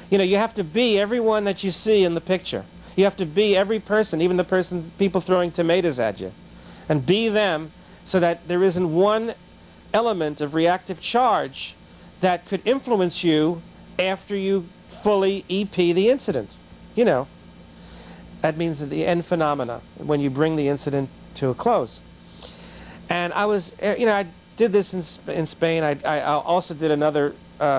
You know, you have to be everyone that you see in the picture. You have to be every person, even the people throwing tomatoes at you. And be them so that there isn't one element of reactive charge that could influence you after you fully EP the incident. You know, that means the end phenomena, when you bring the incident to a close. And I was, you know, I did this in Spain. I also did another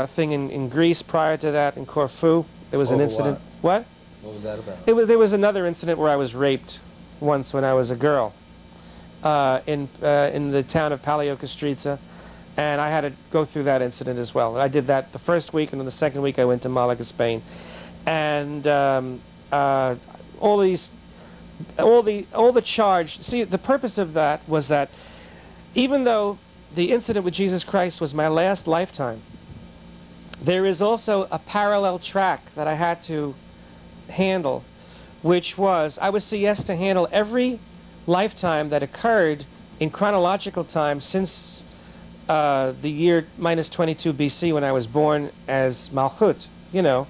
thing in Greece prior to that, in Corfu. There was an incident. What? What was that about? There was another incident where I was raped once when I was a girl in the town of Paleokastrica, and I had to go through that incident as well. I did that the first week, and then the second week I went to Malaga, Spain, and all the charge. See, the purpose of that was that even though the incident with Jesus Christ was my last lifetime, there is also a parallel track that I had to handle, which was I was yes to handle every lifetime that occurred in chronological time since the year -22 BC, when I was born as Malchut, you know,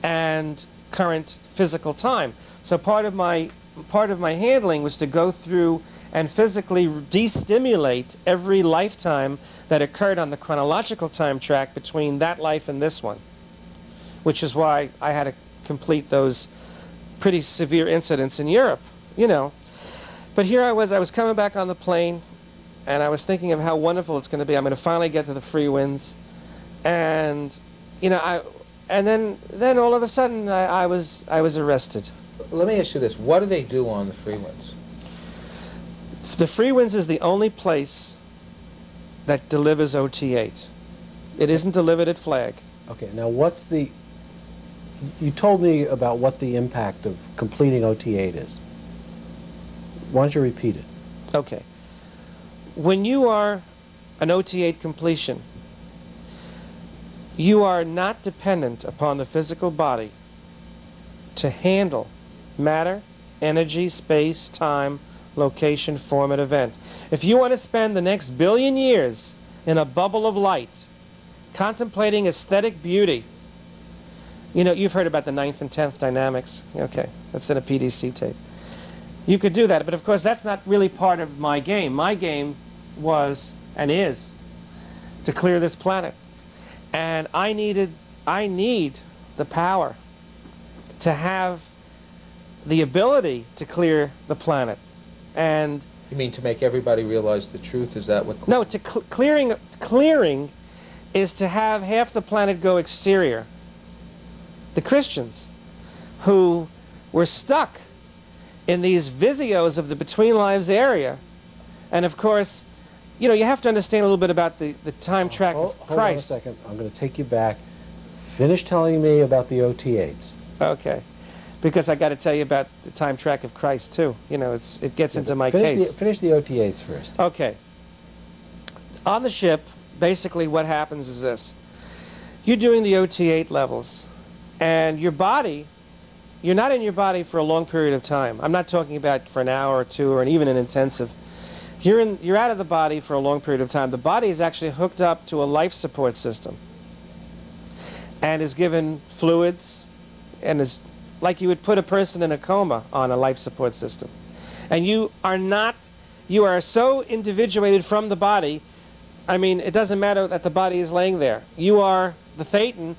and current physical time. So part of my handling was to go through and physically destimulate every lifetime that occurred on the chronological time track between that life and this one, which is why I had to complete those pretty severe incidents in Europe, you know. But here I was coming back on the plane, and I was thinking of how wonderful it's going to be. I'm going to finally get to the free winds, and you know, and then all of a sudden I was arrested. Let me ask you this: what do they do on the free winds? The free winds is the only place that delivers OT8. It isn't delivered at Flag. Okay, now what's the... You told me about what the impact of completing OT8 is. Why don't you repeat it? Okay. When you are an OT8 completion, you are not dependent upon the physical body to handle matter, energy, space, time, location, form, and event. If you want to spend the next billion years in a bubble of light, contemplating aesthetic beauty, you know, you've heard about the 9th and 10th dynamics. Okay, that's in a PDC tape. You could do that, but of course that's not really part of my game. My game was, and is, to clear this planet. And I need the power to have the ability to clear the planet. And you mean to make everybody realize the truth? Is that what? No, clearing is to have half the planet go exterior. The Christians, who were stuck in these visios of the Between Lives area, and of course, you know, you have to understand a little bit about the time track of Christ. Hold on a second. I'm going to take you back. Finish telling me about the OT8s. Okay. Because I got to tell you about the time track of Christ too. You know, it gets into my case. Finish the OT8s first. Okay. On the ship, basically what happens is this. You're doing the OT8 levels, and your body, you're not in your body for a long period of time. I'm not talking about for an hour or two or even an intensive. You're out of the body for a long period of time. The body is actually hooked up to a life support system and is given fluids and is like you would put a person in a coma on a life support system. And you are so individuated from the body, I mean, it doesn't matter that the body is laying there. You are the Thetan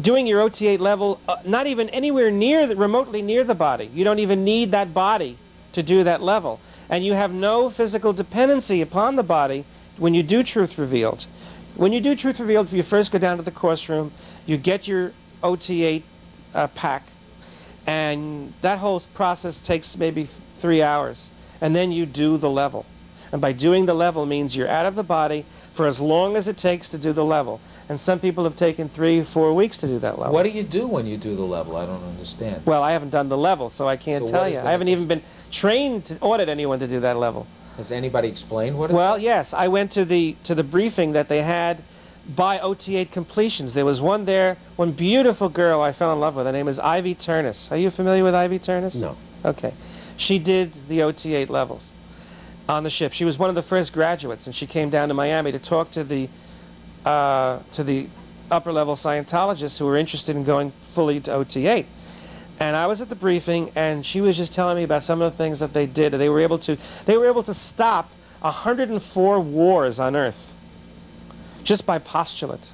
doing your OT8 level, not even anywhere remotely near the body. You don't even need that body to do that level. And you have no physical dependency upon the body when you do Truth Revealed. When you do Truth Revealed, you first go down to the course room, you get your OT8 pack, and that whole process takes maybe 3 hours, and then you do the level. And by doing the level means you're out of the body for as long as it takes to do the level. And some people have taken 3 or 4 weeks to do that level. What do you do when you do the level? I don't understand. Well, I haven't done the level, so I can't tell you. I haven't even been trained to audit anyone to do that level. Has anybody explained what it is? Well, yes. I went to the briefing that they had by OT8 completions. There was one there, one beautiful girl I fell in love with. Her name is Ivy Turnus. Are you familiar with Ivy Turnus? No. Okay. She did the OT8 levels on the ship. She was one of the first graduates, and she came down to Miami to talk to the upper-level Scientologists who were interested in going fully to OT8. And I was at the briefing, and she was just telling me about some of the things that they did. They were able to stop 104 wars on Earth just by postulate.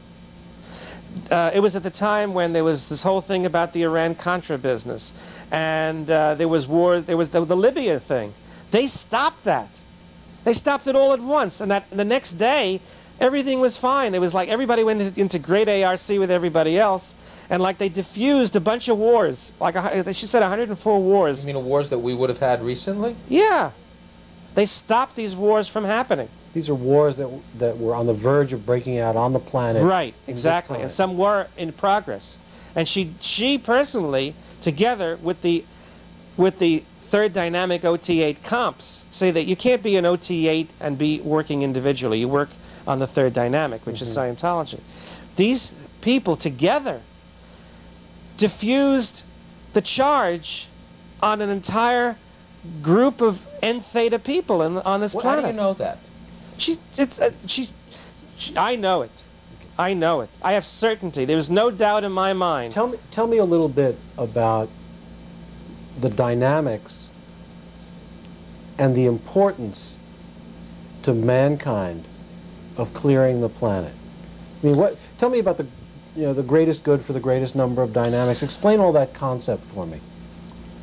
It was at the time when there was this whole thing about the Iran-Contra business, and there was war. There was the Libya thing. They stopped that. They stopped it all at once, and the next day, everything was fine. It was like everybody went into great ARC with everybody else, and like they diffused a bunch of wars. Like she said, 104 wars. You mean the wars that we would have had recently? Yeah, they stopped these wars from happening. These are wars that were on the verge of breaking out on the planet. Right, exactly, and some were in progress. And she personally, together with the third dynamic OT8 comps, say that you can't be an OT8 and be working individually. You work on the third dynamic, which is Scientology. These people together diffused the charge on an entire group of n-theta people on this planet. How do you know that? I know it. I know it. I have certainty. There's no doubt in my mind. Tell me a little bit about the dynamics and the importance to mankind of clearing the planet. I mean, tell me about the greatest good for the greatest number of dynamics. Explain all that concept for me.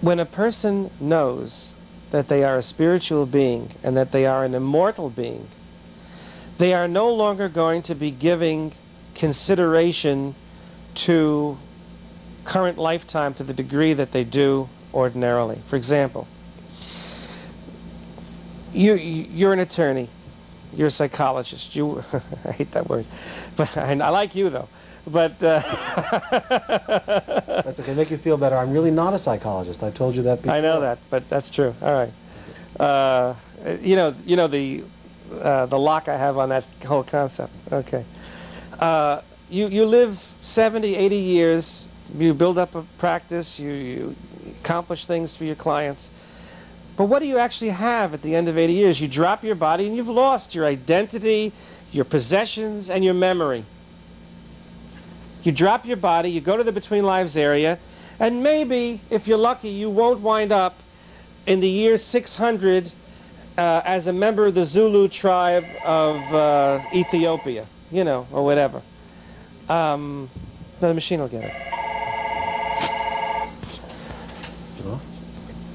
When a person knows that they are a spiritual being and that they are an immortal being, they are no longer going to be giving consideration to current lifetime to the degree that they do ordinarily. For example, you're an attorney. You're a psychologist. I hate that word, but I like you though. But that's okay. Make you feel better. I'm really not a psychologist. I told you that before. I know that, but that's true. All right. You know the lock I have on that whole concept. Okay. You live 70, 80 years. You build up a practice. You accomplish things for your clients. But what do you actually have at the end of 80 years? You drop your body and you've lost your identity, your possessions, and your memory. You drop your body, you go to the Between Lives area, and maybe, if you're lucky, you won't wind up in the year 600 as a member of the Zulu tribe of Ethiopia, or whatever. The machine will get it.